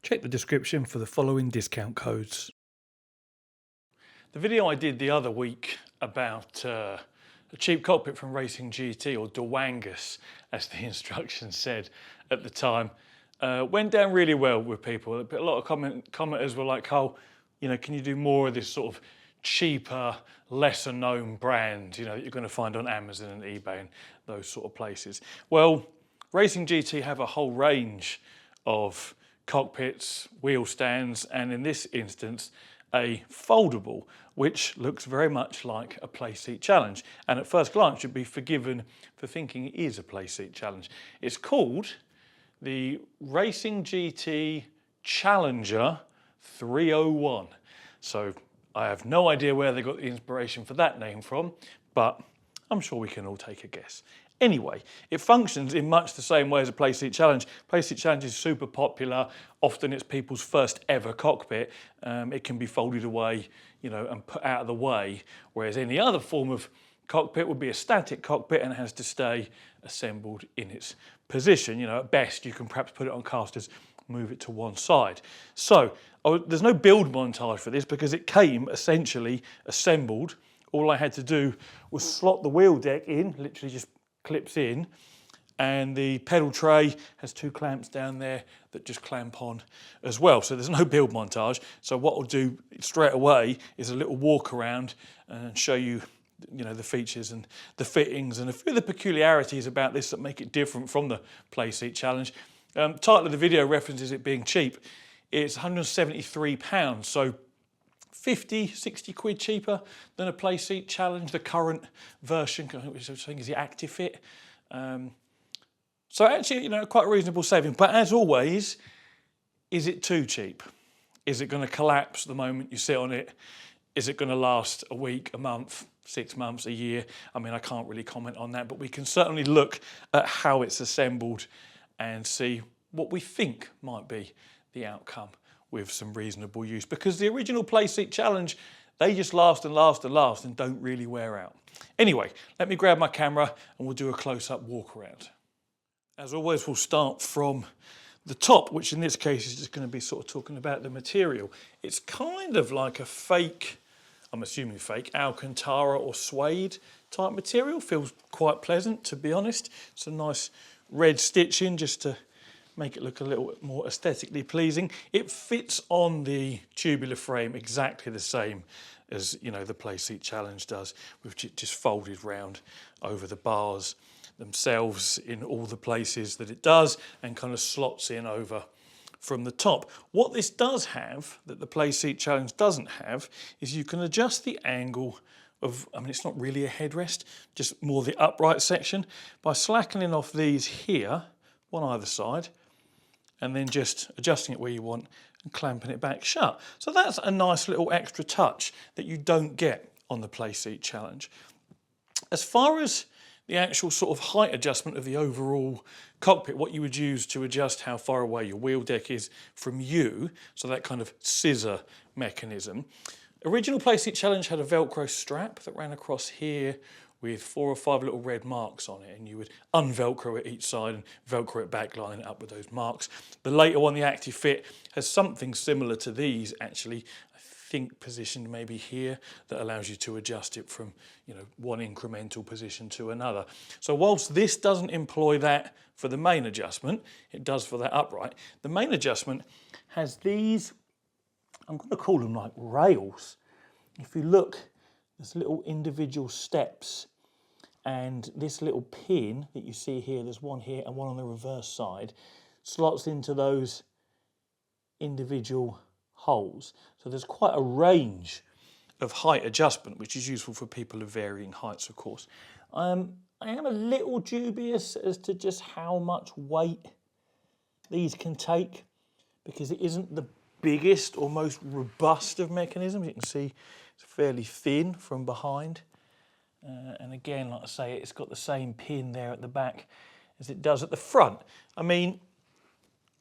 Check the description for the following discount codes. The video I did the other week about a cheap cockpit from RacGTing, or Dwangus as the instructions said at the time, went down really well with people. A lot of commenters were like, oh, you know, can you do more of this sort of cheaper, lesser known brand, you know, that you're going to find on Amazon and eBay and those sort of places. Well, RacGTing have a whole range of cockpits, wheel stands, and in this instance, a foldable, which looks very much like a Playseat Challenge. And at first glance, you'd be forgiven for thinking it is a Playseat Challenge. It's called the RacGTing Challenger 301. So I have no idea where they got the inspiration for that name from, but I'm sure we can all take a guess. Anyway, it functions in much the same way as a Playseat Challenge. Playseat Challenge is super popular. Often it's people's first ever cockpit. It can be folded away, you know, and put out of the way, whereas any other form of cockpit would be a static cockpit and has to stay assembled in its position. You know, at best you can perhaps put it on casters, move it to one side. So there's no build montage for this because it came essentially assembled. All I had to do was slot the wheel deck in, literally just clips in, and the pedal tray has two clamps down there that just clamp on as well. So there's no build montage. So what I'll do straight away is a little walk around and show you, you know, the features and the fittings and a few of the peculiarities about this that make it different from the Playseat Challenge. Title of the video references it being cheap. It's £173, so 50, 60 quid cheaper than a Playseat Challenge, the current version, which I think is the Active Fit. So actually, you know, quite a reasonable saving. But as always, is it too cheap? Is it going to collapse the moment you sit on it? Is it going to last a week, a month, 6 months, a year? I mean, I can't really comment on that, but we can certainly look at how it's assembled and see what we think might be the outcome with some reasonable use, because the original Playseat Challenge, they just last and last and last and don't really wear out. Anyway, let me grab my camera and we'll do a close-up walk around. As always, we'll start from the top, which in this case is just going to be sort of talking about the material. It's kind of like a fake, I'm assuming fake, Alcantara or suede type material. Feels quite pleasant, to be honest. It's a nice red stitching just to make it look a little bit more aesthetically pleasing. It fits on the tubular frame exactly the same as, you know, the Playseat Challenge does, with it just folded round over the bars themselves in all the places that it does and kind of slots in over from the top. What this does have that the Playseat Challenge doesn't have is you can adjust the angle of, I mean, it's not really a headrest, just more the upright section, by slackening off these here, one either side, and then just adjusting it where you want and clamping it back shut. So that's a nice little extra touch that you don't get on the Playseat Challenge. As far as the actual sort of height adjustment of the overall cockpit, what you would use to adjust how far away your wheel deck is from you, so that kind of scissor mechanism. Original Playseat Challenge had a Velcro strap that ran across here with 4 or 5 little red marks on it, and you would unvelcro it each side and velcro it back, lining it up with those marks. The later one, the Active Fit, has something similar to these actually, I think positioned maybe here, that allows you to adjust it from, you know, one incremental position to another. So whilst this doesn't employ that for the main adjustment, it does for that upright. The main adjustment has these, I'm going to call them like rails. If you look, there's little individual steps, and this little pin that you see here, there's one here and one on the reverse side, slots into those individual holes. So there's quite a range of height adjustment, which is useful for people of varying heights, of course. I am a little dubious as to just how much weight these can take, because it isn't the biggest or most robust of mechanisms. You can see it's fairly thin from behind. And again, like I say, it's got the same pin there at the back as it does at the front. I mean,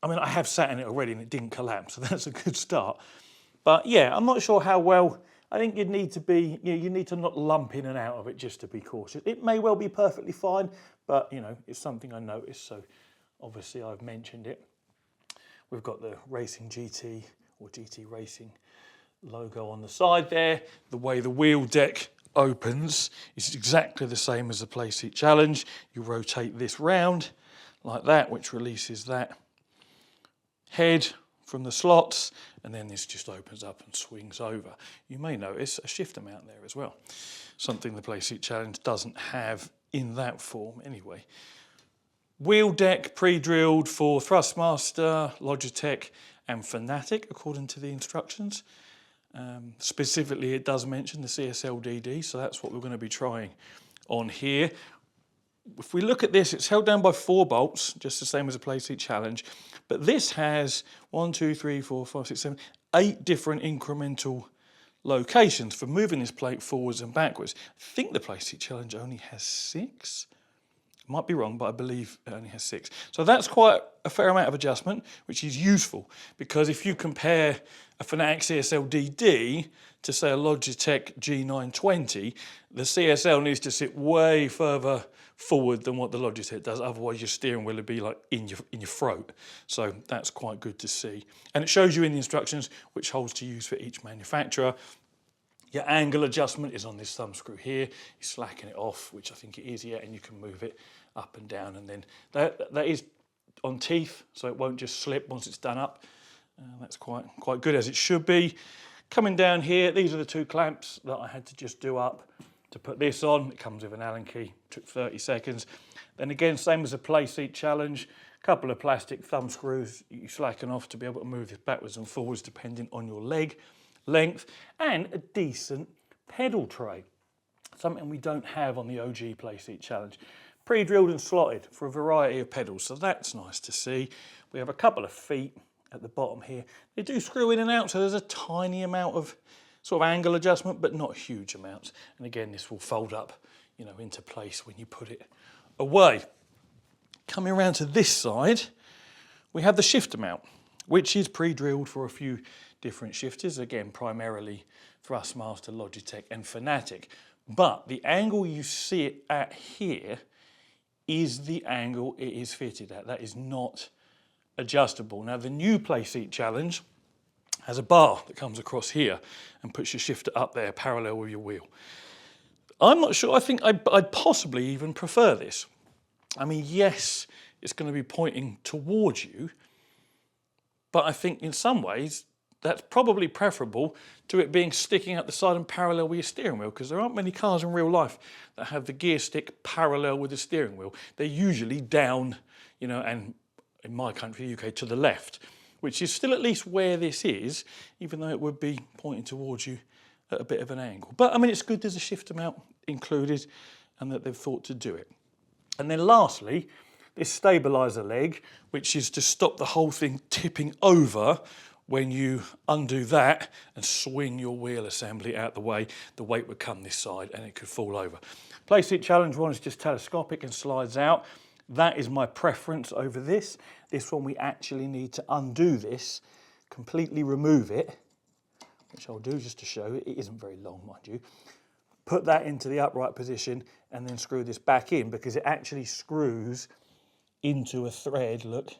I have sat in it already and it didn't collapse, so that's a good start. But yeah, I'm not sure how well I think you need to not lump in and out of it just to be cautious. It may well be perfectly fine, but it's something I noticed, so obviously I've mentioned it. We've got the Racing GT or GT Racing logo on the side there. The way the wheel deck opens is exactly the same as the Playseat Challenge. You rotate this round like that, which releases that head from the slots, and then this just opens up and swings over. You may notice a shifter mount there as well, something the Playseat Challenge doesn't have in that form anyway. Wheel deck pre-drilled for Thrustmaster, Logitech and Fanatic according to the instructions. Specifically it does mention the CSL-DD, so that's what we're going to be trying on here. If we look at this, it's held down by 4 bolts, just the same as a Playseat Challenge, but this has 1, 2, 3, 4, 5, 6, 7, 8 different incremental locations for moving this plate forwards and backwards. I think the Playseat Challenge only has 6. Might be wrong, but I believe it only has 6. So that's quite a fair amount of adjustment, which is useful, because if you compare a Fanatic CSL-DD to say a Logitech G920, the CSL needs to sit way further forward than what the Logitech does, otherwise your steering wheel would be like in your throat. So that's quite good to see. And it shows you in the instructions which holes to use for each manufacturer. Your angle adjustment is on this thumb screw here. You slacken it off, which I think it is, yeah, and you can move it up and down, and then that is on teeth, so it won't just slip once it's done up. That's quite good, as it should be. Coming down here, these are the 2 clamps that I had to just do up to put this on. It comes with an Allen key, took 30 seconds. Then again, same as a Playseat Challenge, a couple of plastic thumb screws you slacken off to be able to move this backwards and forwards depending on your leg length, and a decent pedal tray, something we don't have on the OG Playseat Challenge. Pre-drilled and slotted for a variety of pedals, so that's nice to see. We have a couple of feet at the bottom here. They do screw in and out, so there's a tiny amount of sort of angle adjustment, but not huge amounts. And again, this will fold up, into place when you put it away. Coming around to this side, we have the shifter mount, which is pre-drilled for a few different shifters, again, primarily Thrustmaster, Logitech and Fanatic. But the angle you see it at here is the angle it is fitted at. That is not adjustable. Now, the new Playseat Challenge has a bar that comes across here and puts your shifter up there parallel with your wheel. I'm not sure. I think I'd possibly even prefer this. I mean, yes, it's going to be pointing towards you, but I think in some ways that's probably preferable to it being sticking out the side and parallel with your steering wheel, because there aren't many cars in real life that have the gear stick parallel with the steering wheel. They're usually down, and in my country, UK, to the left, which is still at least where this is, even though it would be pointing towards you at a bit of an angle. But I mean, it's good there's a shifter mount included and that they've thought to do it. And then lastly, this stabiliser leg, which is to stop the whole thing tipping over when you undo that and swing your wheel assembly out the way. The weight would come this side and it could fall over. Playseat Challenge one is just telescopic and slides out. That is my preference over this. This one we actually need to undo this, completely remove it, which I'll do just to show it. It isn't very long, mind you. Put that into the upright position and then screw this back in, because it actually screws into a thread, look,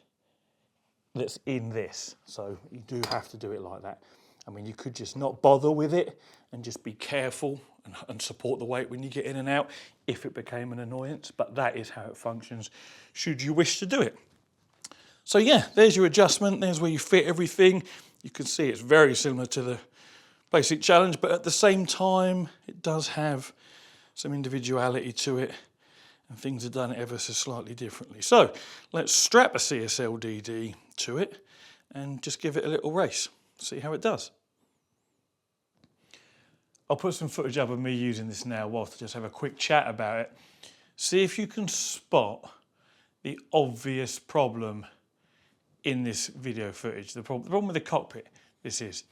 that's in this. So you do have to do it like that. I mean, you could just not bother with it and just be careful and support the weight when you get in and out if it became an annoyance, but that is how it functions should you wish to do it. So yeah, there's your adjustment. There's where you fit everything. You can see it's very similar to the Playseat Challenge, but at the same time, it does have some individuality to it, and things are done ever so slightly differently. So let's strap a CSL-DD to it and just give it a little race, see how it does. I'll put some footage up of me using this now whilst I just have a quick chat about it. See if you can spot the obvious problem in this video footage. The problem with the cockpit, this is.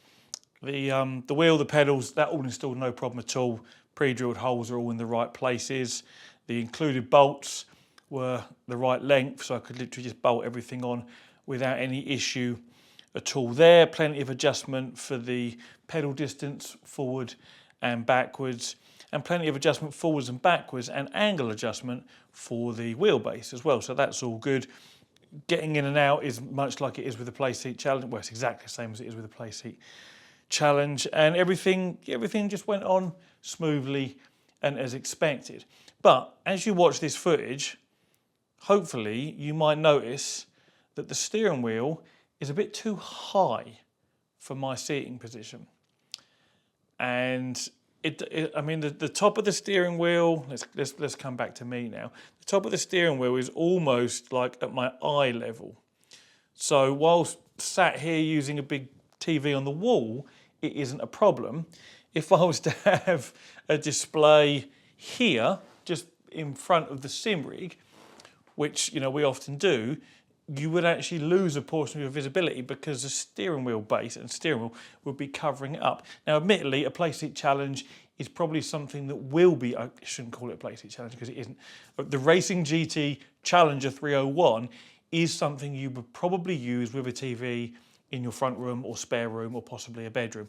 The wheel, the pedals, that all installed, no problem at all. Pre-drilled holes are all in the right places. The included bolts were the right length, so I could literally just bolt everything on without any issue at all there. Plenty of adjustment for the pedal distance forward and backwards, and plenty of adjustment forwards and backwards, and angle adjustment for the wheelbase as well. So that's all good. Getting in and out is much like it is with the Playseat Challenge. Well, it's exactly the same as it is with the Playseat Challenge, and everything just went on smoothly and as expected. But as you watch this footage, hopefully you might notice that the steering wheel is a bit too high for my seating position. And I mean, the top of the steering wheel, let's come back to me now. The top of the steering wheel is almost like at my eye level. So whilst sat here using a big TV on the wall, it isn't a problem. If I was to have a display here, just in front of the sim rig, which we often do, you would actually lose a portion of your visibility because the steering wheel base and steering wheel would be covering it up. Now, admittedly, a Playseat Challenge is probably something that will be, I shouldn't call it a Playseat Challenge because it isn't, but the RacGTing Challenger 301 is something you would probably use with a TV in your front room or spare room or possibly a bedroom,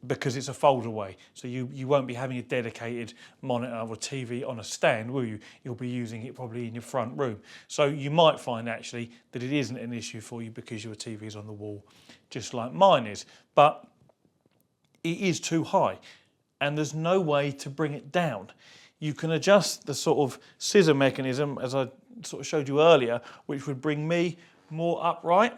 because it's a fold away. So you won't be having a dedicated monitor or TV on a stand, will you? You'll be using it probably in your front room. So you might find actually that it isn't an issue for you because your TV is on the wall, just like mine is. But it is too high and there's no way to bring it down. You can adjust the sort of scissor mechanism, as I sort of showed you earlier, which would bring me more upright,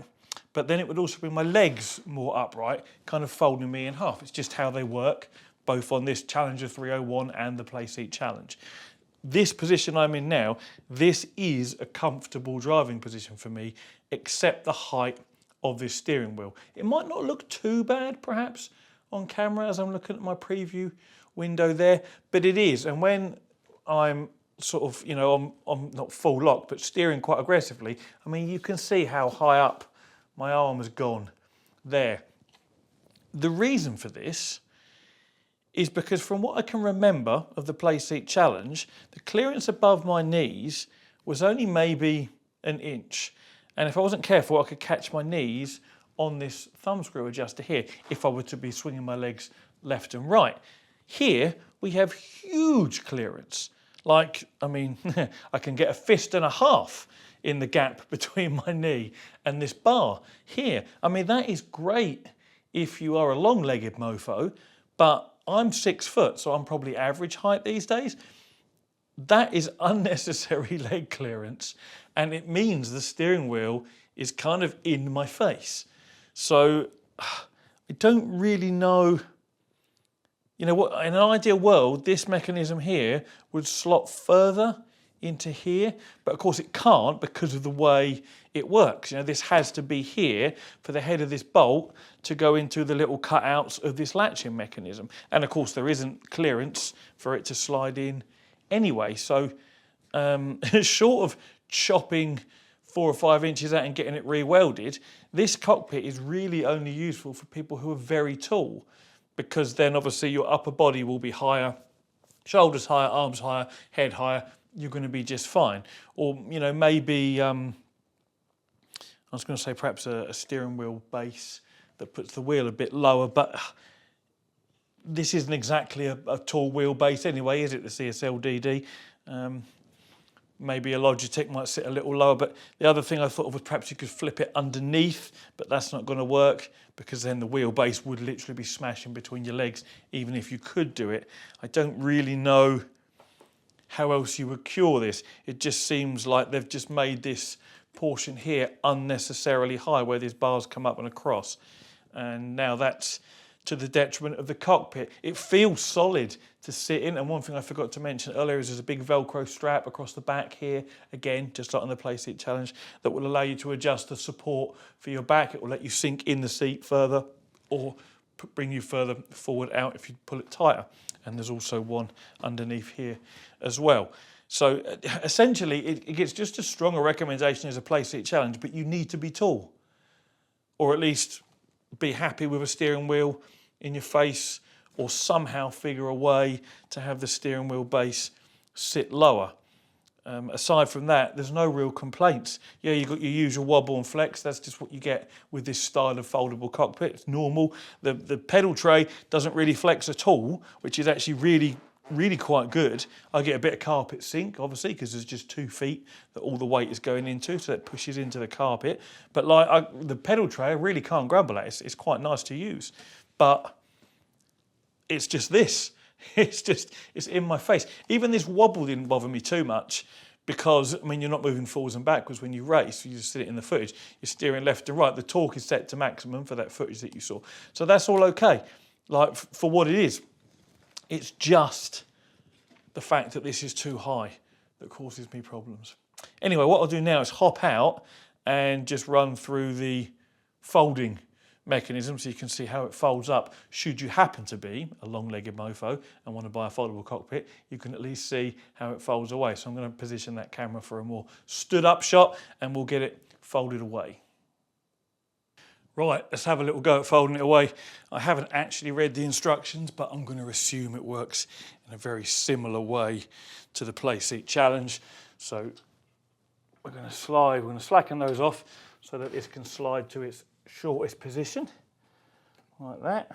but then it would also bring my legs more upright, kind of folding me in half. It's just how they work, both on this Challenger 301 and the Playseat Challenge. This position I'm in now, this is a comfortable driving position for me, except the height of this steering wheel. It might not look too bad, perhaps, on camera as I'm looking at my preview window there, but it is. And when I'm sort of, I'm not full lock, but steering quite aggressively, I mean, you can see how high up my arm has gone there. The reason for this is because from what I can remember of the Playseat Challenge, the clearance above my knees was only maybe an inch. And if I wasn't careful, I could catch my knees on this thumb screw adjuster here if I were to be swinging my legs left and right. Here, we have huge clearance. Like, I mean, I can get a fist and a half in the gap between my knee and this bar here. I mean, that is great if you are a long-legged mofo, but I'm 6 foot, so I'm probably average height these days. That is unnecessary leg clearance, and it means the steering wheel is kind of in my face. So I don't really know, what, in an ideal world, this mechanism here would slot further into here, but of course it can't because of the way it works. This has to be here for the head of this bolt to go into the little cutouts of this latching mechanism. And of course there isn't clearance for it to slide in anyway. So short of chopping 4 or 5 inches out and getting it re-welded, this cockpit is really only useful for people who are very tall, because then obviously your upper body will be higher, shoulders higher, arms higher, head higher. You're going to be just fine. Or, maybe, I was going to say perhaps a steering wheel base that puts the wheel a bit lower, but this isn't exactly a tall wheel base anyway, is it, the CSL DD? Maybe a Logitech might sit a little lower, but the other thing I thought of was perhaps you could flip it underneath, but that's not going to work because then the wheelbase would literally be smashing between your legs, even if you could do it. I don't really know how else you would cure this. It just seems like they've just made this portion here unnecessarily high where these bars come up and across. And now that's to the detriment of the cockpit. It feels solid to sit in. And one thing I forgot to mention earlier is there's a big Velcro strap across the back here, again, just like on the Playseat Challenge, that will allow you to adjust the support for your back. It will let you sink in the seat further or bring you further forward out if you pull it tighter. And there's also one underneath here as well. So essentially, it gets just as strong a recommendation as a Playseat Challenge, but you need to be tall, or at least be happy with a steering wheel in your face, or somehow figure a way to have the steering wheel base sit lower. Aside from that, there's no real complaints. Yeah, you've got your usual wobble and flex. That's just what you get with this style of foldable cockpit. It's normal. The pedal tray doesn't really flex at all, which is actually really quite good. I get a bit of carpet sink, obviously, because there's just 2 feet that all the weight is going into, so that pushes into the carpet. But the pedal tray, I really can't grumble at. It's quite nice to use. But it's just this. It's in my face. Even this wobble didn't bother me too much because, I mean, you're not moving forwards and backwards when you race. You just see it in the footage. You're steering left and right. The torque is set to maximum for that footage that you saw. So that's all okay, like for what it is. It's just the fact that this is too high that causes me problems. Anyway, what I'll do now is hop out and just run through the folding mechanism so you can see how it folds up. Should you happen to be a long-legged mofo and want to buy a foldable cockpit, you can at least see how it folds away. So I'm going to position that camera for a more stood up shot and we'll get it folded away. Right, let's have a little go at folding it away. I haven't actually read the instructions, but I'm going to assume it works in a very similar way to the Playseat challenge. So we're going to slacken those off so that this can slide to its shortest position, like that.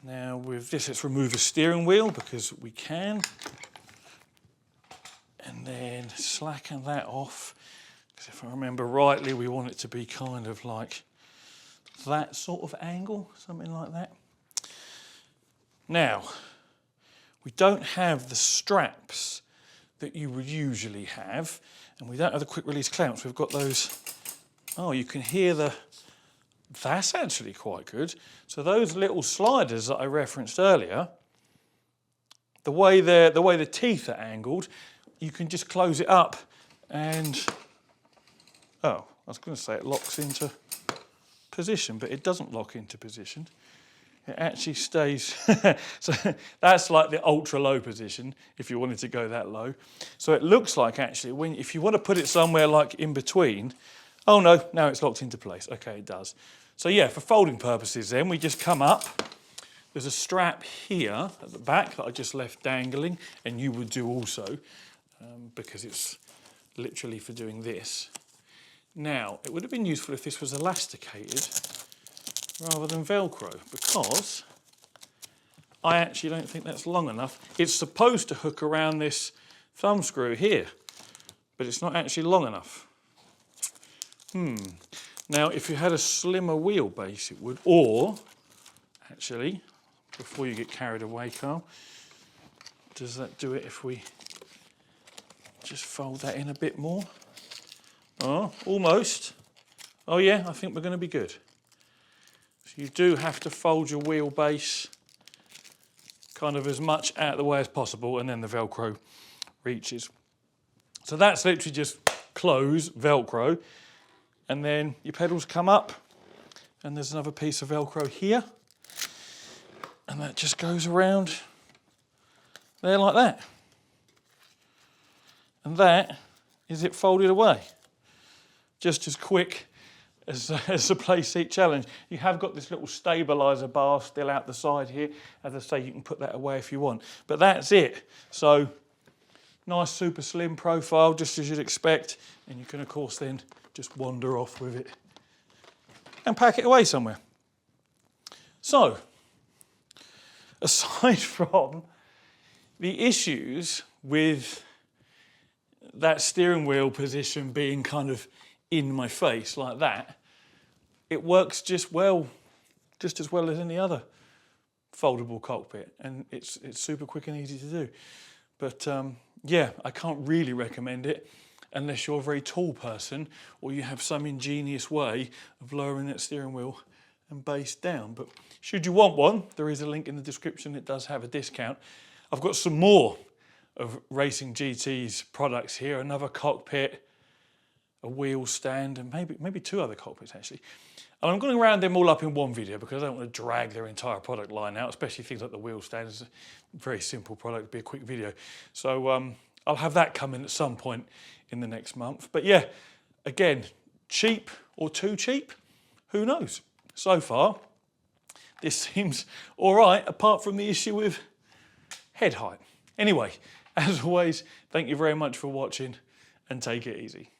Now with this, let's remove the steering wheel because we can. And then slacken that off. Because if I remember rightly, we want it to be kind of like that sort of angle, something like that. Now, we don't have the straps that you would usually have, and we don't have the quick release clamps. We've got those. Oh, you can hear that's actually quite good. So those little sliders that I referenced earlier, the way the teeth are angled, you can just close it up and, oh, I was going to say it locks into position, but it doesn't lock into position. It actually stays, so that's like the ultra low position if you wanted to go that low. So it looks like actually, if you want to put it somewhere like in between, oh no, now it's locked into place. Okay, it does. So yeah, for folding purposes then, we just come up. There's a strap here at the back that I just left dangling, and you would do also, because it's literally for doing this. Now, it would have been useful if this was elasticated rather than Velcro, because I actually don't think that's long enough. It's supposed to hook around this thumb screw here, but it's not actually long enough. Now, if you had a slimmer wheelbase, it would, or actually, before you get carried away, Carl, does that do it if we just fold that in a bit more? Oh, almost. Oh yeah, I think we're going to be good. So you do have to fold your wheelbase kind of as much out of the way as possible, and then the Velcro reaches. So that's literally just close, Velcro, and then your pedals come up, and there's another piece of Velcro here, and that just goes around there like that. And that is it folded away. Just as quick as the Playseat challenge. You have got this little stabiliser bar still out the side here. As I say, you can put that away if you want. But that's it. So, nice super slim profile, just as you'd expect. And you can, of course, then just wander off with it and pack it away somewhere. So, aside from the issues with that steering wheel position being kind of in my face like that, it works just as well as any other foldable cockpit, and it's super quick and easy to do. But yeah, I can't really recommend it unless you're a very tall person or you have some ingenious way of lowering that steering wheel and base down. But should you want one, there is a link in the description. It does have a discount. I've got some more of RacGT's products here, another cockpit, a wheel stand, and maybe 2 other cockpits actually. And I'm going to round them all up in one video because I don't want to drag their entire product line out, especially things like the wheel stand. It's a very simple product, it'll be a quick video. So I'll have that coming at some point in the next month. But yeah, again, cheap or too cheap, who knows? So far, this seems all right, apart from the issue with head height. Anyway, As always, thank you very much for watching and take it easy.